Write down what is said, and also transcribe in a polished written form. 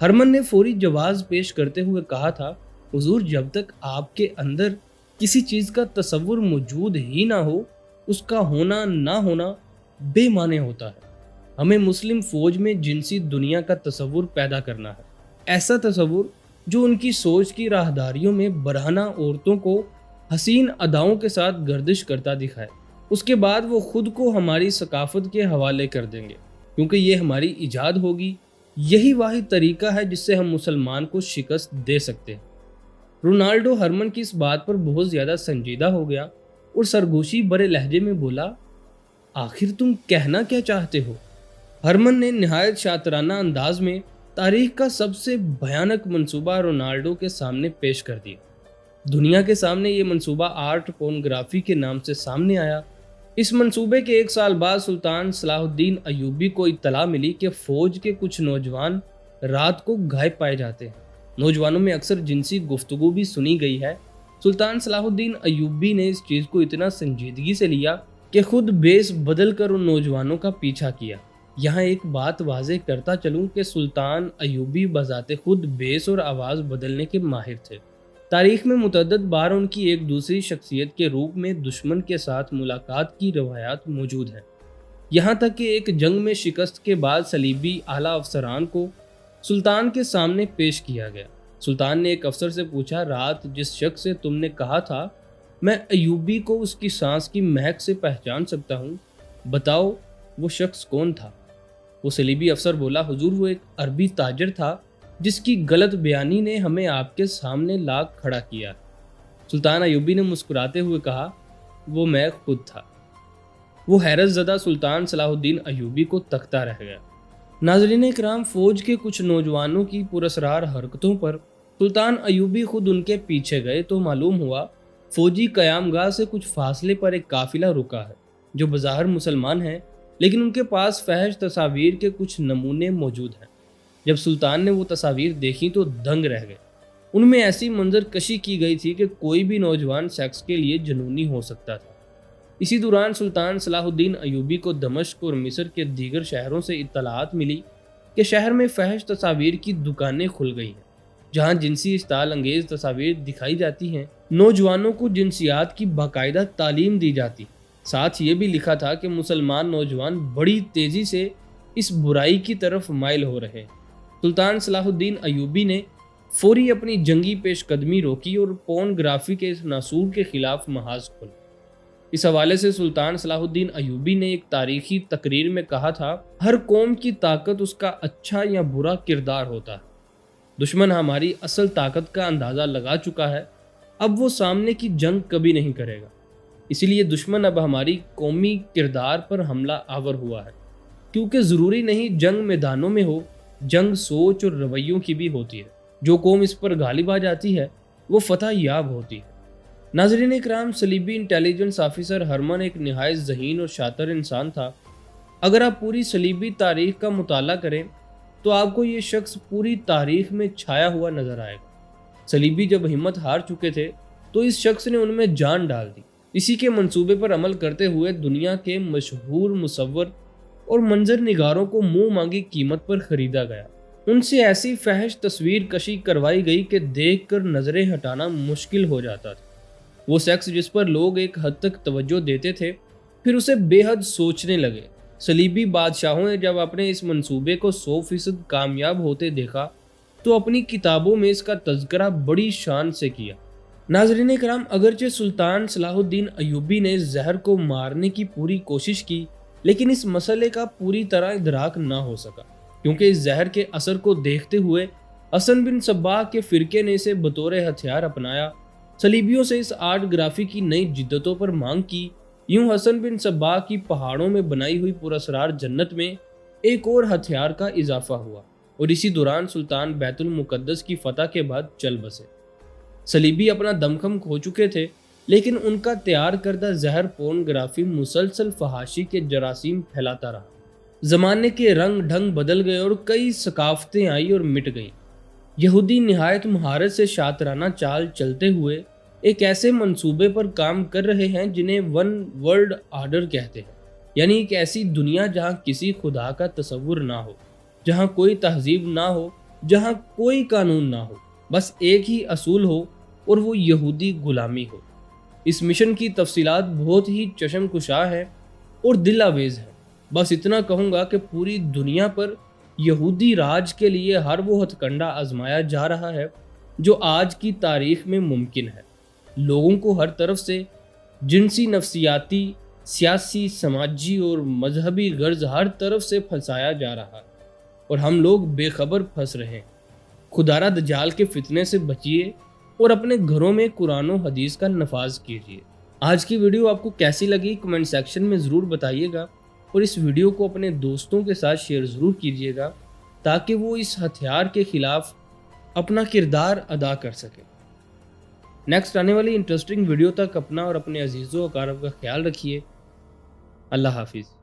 Hermann نے فوری جواز پیش کرتے ہوئے کہا تھا، حضور جب تک آپ کے اندر کسی چیز کا تصور موجود ہی نہ ہو، اس کا ہونا نہ ہونا بے معنی ہوتا ہے۔ ہمیں مسلم فوج میں جنسی دنیا کا تصور پیدا کرنا ہے، ایسا تصور جو ان کی سوچ کی راہداریوں میں برہنہ عورتوں کو حسین اداؤں کے ساتھ گردش کرتا دکھائے۔ اس کے بعد وہ خود کو ہماری ثقافت کے حوالے کر دیں گے، کیونکہ یہ ہماری ایجاد ہوگی۔ یہی واحد طریقہ ہے جس سے ہم مسلمان کو شکست دے سکتے ہیں۔ رونالڈو ہرمن کی اس بات پر بہت زیادہ سنجیدہ ہو گیا اور سرگوشی برے لہجے میں بولا، آخر تم کہنا کیا چاہتے ہو؟ ہرمن نے نہایت شاطرانہ انداز میں تاریخ کا سب سے بھیانک منصوبہ رونالڈو کے سامنے پیش کر دیا۔ دنیا کے سامنے یہ منصوبہ آرٹ پورنوگرافی کے نام سے سامنے آیا۔ اس منصوبے کے 1 سال بعد سلطان صلاح الدین ایوبی کو اطلاع ملی کہ فوج کے کچھ نوجوان رات کو غائب پائے جاتے ہیں۔ نوجوانوں میں اکثر جنسی گفتگو بھی سنی گئی ہے۔ سلطان صلاح الدین ایوبی نے اس چیز کو اتنا سنجیدگی سے لیا کہ خود بیس بدل کر ان نوجوانوں کا پیچھا کیا۔ یہاں ایک بات واضح کرتا چلوں کہ سلطان ایوبی بذات خود بیس اور آواز بدلنے کے ماہر تھے۔ تاریخ میں متعدد بار ان کی ایک دوسری شخصیت کے روپ میں دشمن کے ساتھ ملاقات کی روایات موجود ہیں۔ یہاں تک کہ ایک جنگ میں شکست کے بعد صلیبی اعلیٰ افسران کو سلطان کے سامنے پیش کیا گیا۔ سلطان نے ایک افسر سے پوچھا، رات جس شخص سے تم نے کہا تھا میں ایوبی کو اس کی سانس کی مہک سے پہچان سکتا ہوں، بتاؤ وہ شخص کون تھا؟ وہ صلیبی افسر بولا، حضور وہ ایک عربی تاجر تھا جس کی غلط بیانی نے ہمیں آپ کے سامنے لا کھڑا کیا۔ سلطان ایوبی نے مسکراتے ہوئے کہا، وہ میں خود تھا۔ وہ حیرت زدہ سلطان صلاح الدین ایوبی کو تکتا رہ گیا۔ ناظرین اکرام، فوج کے کچھ نوجوانوں کی پراسرار حرکتوں پر سلطان ایوبی خود ان کے پیچھے گئے تو معلوم ہوا فوجی قیام گاہ سے کچھ فاصلے پر ایک قافلہ رکا ہے جو بظاہر مسلمان ہیں، لیکن ان کے پاس فحش تصاویر کے کچھ نمونے موجود ہیں۔ جب سلطان نے وہ تصاویر دیکھی تو دنگ رہ گئے۔ ان میں ایسی منظر کشی کی گئی تھی کہ کوئی بھی نوجوان سیکس کے لیے جنونی ہو سکتا تھا۔ اسی دوران سلطان صلاح الدین ایوبی کو دمشق اور مصر کے دیگر شہروں سے اطلاعات ملی کہ شہر میں فحش تصاویر کی دکانیں کھل گئی ہیں، جہاں جنسی اشتعال انگیز تصاویر دکھائی جاتی ہیں۔ نوجوانوں کو جنسیات کی باقاعدہ تعلیم دی جاتی، ساتھ یہ بھی لکھا تھا کہ مسلمان نوجوان بڑی تیزی سے اس برائی کی طرف مائل ہو رہے ہیں۔ سلطان صلاح الدین ایوبی نے فوری اپنی جنگی پیش قدمی روکی اور پورنوگرافی کے اس ناسور کے خلاف محاذ کھولا۔ اس حوالے سے سلطان صلاح الدین ایوبی نے ایک تاریخی تقریر میں کہا تھا، ہر قوم کی طاقت اس کا اچھا یا برا کردار ہوتا ہے۔ دشمن ہماری اصل طاقت کا اندازہ لگا چکا ہے، اب وہ سامنے کی جنگ کبھی نہیں کرے گا۔ اسی لیے دشمن اب ہماری قومی کردار پر حملہ آور ہوا ہے، کیونکہ ضروری نہیں جنگ میدانوں میں ہو، جنگ سوچ اور رویوں کی بھی ہوتی ہے۔ جو قوم اس پر غالب آ جاتی ہے وہ فتح یاب ہوتی ہے۔ ناظرین اکرام، صلیبی انٹیلیجنس آفیسر ہرمن ایک نہایت ذہین اور شاطر انسان تھا۔ اگر آپ پوری صلیبی تاریخ کا مطالعہ کریں تو آپ کو یہ شخص پوری تاریخ میں چھایا ہوا نظر آئے گا۔ صلیبی جب ہمت ہار چکے تھے تو اس شخص نے ان میں جان ڈال دی۔ اسی کے منصوبے پر عمل کرتے ہوئے دنیا کے مشہور مصور اور منظر نگاروں کو منہ مانگی قیمت پر خریدا گیا۔ ان سے ایسی فحش تصویر کشی کروائی گئی کہ دیکھ کر نظریں ہٹانا مشکل ہو جاتا تھا۔ وہ شخص جس پر لوگ ایک حد تک توجہ دیتے تھے پھر اسے بے حد سوچنے لگے۔ صلیبی بادشاہوں نے جب اپنے اس منصوبے کو 100% کامیاب ہوتے دیکھا تو اپنی کتابوں میں اس کا تذکرہ بڑی شان سے کیا۔ ناظرین کرام، اگرچہ سلطان صلاح الدین ایوبی نے زہر کو مارنے کی پوری کوشش کی، لیکن اس مسئلے کا پوری طرح ادراک نہ ہو سکا، کیونکہ اس زہر کے اثر کو دیکھتے ہوئے حسن بن صباح کے فرقے نے اسے بطور ہتھیار اپنایا۔ صلیبیوں سے اس آرٹ گرافی کی نئی جدتوں پر مانگ کی۔ یوں حسن بن صباح کی پہاڑوں میں بنائی ہوئی پراسرار جنت میں ایک اور ہتھیار کا اضافہ ہوا، اور اسی دوران سلطان بیت المقدس کی فتح کے بعد چل بسے۔ صلیبی اپنا دمخم کھو چکے تھے، لیکن ان کا تیار کردہ زہر پورنوگرافی مسلسل فحاشی کے جراثیم پھیلاتا رہا۔ زمانے کے رنگ ڈھنگ بدل گئے اور کئی ثقافتیں آئی اور مٹ گئیں۔ یہودی نہایت مہارت سے شاطرانہ چال چلتے ہوئے ایک ایسے منصوبے پر کام کر رہے ہیں جنہیں ون ورلڈ آرڈر کہتے ہیں، یعنی ایک ایسی دنیا جہاں کسی خدا کا تصور نہ ہو، جہاں کوئی تہذیب نہ ہو، جہاں کوئی قانون نہ ہو، بس ایک ہی اصول ہو اور وہ یہودی غلامی ہو۔ اس مشن کی تفصیلات بہت ہی چشم کشا ہے اور دل آویز ہے۔ بس اتنا کہوں گا کہ پوری دنیا پر یہودی راج کے لیے ہر وہ ہتھ کنڈا آزمایا جا رہا ہے جو آج کی تاریخ میں ممکن ہے۔ لوگوں کو ہر طرف سے جنسی، نفسیاتی، سیاسی، سماجی اور مذہبی غرض ہر طرف سے پھنسایا جا رہا ہے اور ہم لوگ بے خبر پھنس رہے ہیں۔ خدارہ دجال کے فتنے سے بچیے اور اپنے گھروں میں قرآن و حدیث کا نفاذ کیجیے۔ آج کی ویڈیو آپ کو کیسی لگی کمنٹ سیکشن میں ضرور بتائیے گا، اور اس ویڈیو کو اپنے دوستوں کے ساتھ شیئر ضرور کیجیے گا تاکہ وہ اس ہتھیار کے خلاف اپنا کردار ادا کر سکیں۔ نیکسٹ آنے والی انٹرسٹنگ ویڈیو تک اپنا اور اپنے عزیزوں و اقارب کا خیال رکھیے۔ اللہ حافظ۔